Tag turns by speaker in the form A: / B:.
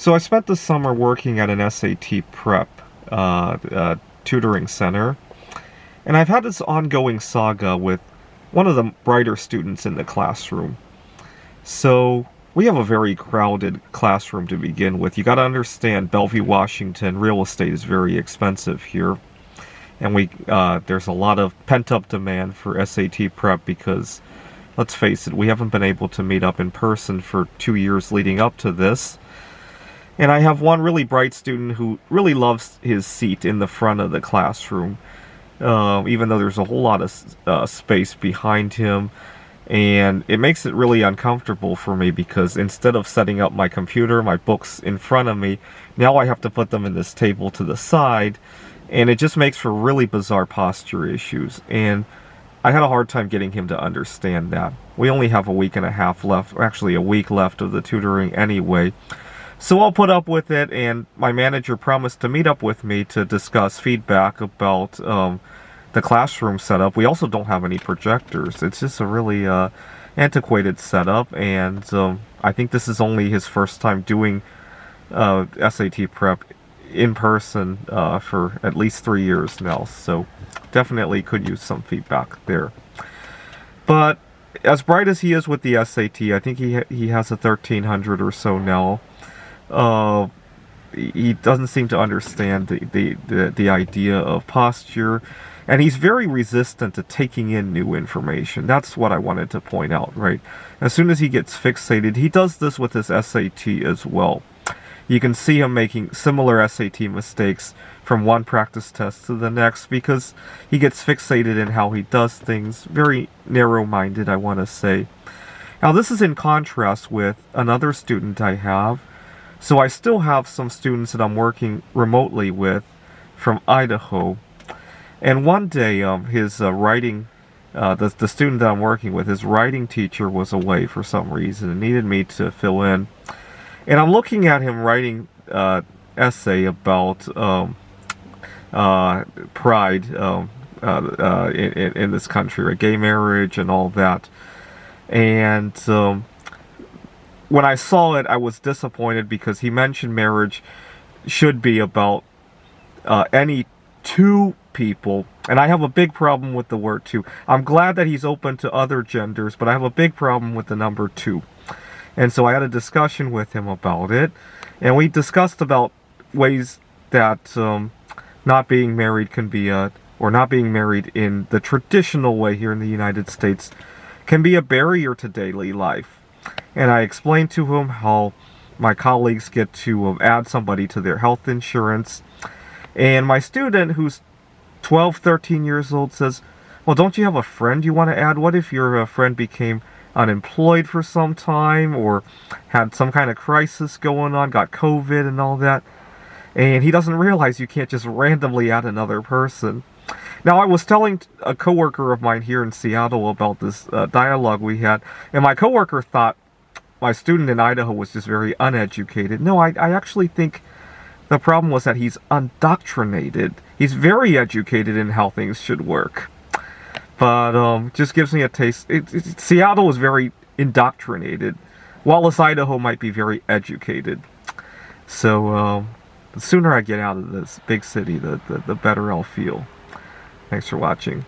A: So I spent the summer working at an SAT prep tutoring center, and I've had this ongoing saga with one of the brighter students in the classroom. So we have a very crowded classroom to begin with. You got to understand, Bellevue, Washington, real estate is very expensive here, and there's a lot of pent-up demand for SAT prep because, let's face it, we haven't been able to meet up in person for 2 years leading up to this. And I have one really bright student who really loves his seat in the front of the classroom, even though there's a whole lot of space behind him. And it makes it really uncomfortable for me because instead of setting up my computer, my books in front of me, now I have to put them in this table to the side. And it just makes for really bizarre posture issues. And I had a hard time getting him to understand that. We only have a week and a half left, or actually a week left of the tutoring anyway. So I'll put up with it, and my manager promised to meet up with me to discuss feedback about the classroom setup. We also don't have any projectors. It's just a really antiquated setup, and I think this is only his first time doing SAT prep in person for at least 3 years now. So definitely could use some feedback there. But as bright as he is with the SAT, I think he has a 1300 or so now. He doesn't seem to understand the idea of posture, and he's very resistant to taking in new information. That's what I wanted to point out, right? As soon as he gets fixated, he does this with his SAT as well. You can see him making similar SAT mistakes from one practice test to the next because he gets fixated in how he does things, very narrow-minded, I want to say. Now, this is in contrast with another student I have. So I still have some students that I'm working remotely with from Idaho. And one day, his writing, the student that I'm working with, his writing teacher was away for some reason and needed me to fill in. And I'm looking at him writing essay about pride in this country, right? Gay marriage and all that. And when I saw it, I was disappointed because he mentioned marriage should be about any two people. And I have a big problem with the word two. I'm glad that he's open to other genders, but I have a big problem with the number two. And so I had a discussion with him about it. And we discussed about ways that not being married can be or not being married in the traditional way here in the United States can be a barrier to daily life. And I explained to him how my colleagues get to add somebody to their health insurance. And my student, who's 12, 13 years old, says, well, don't you have a friend you want to add? What if your friend became unemployed for some time or had some kind of crisis going on, got COVID and all that? And he doesn't realize you can't just randomly add another person. Now, I was telling a coworker of mine here in Seattle about this dialogue we had, and my coworker thought my student in Idaho was just very uneducated. No, I actually think the problem was that he's indoctrinated. He's very educated in how things should work. But just gives me a taste. Seattle is very indoctrinated. Wallace, Idaho might be very educated. So the sooner I get out of this big city, the better I'll feel. Thanks for watching.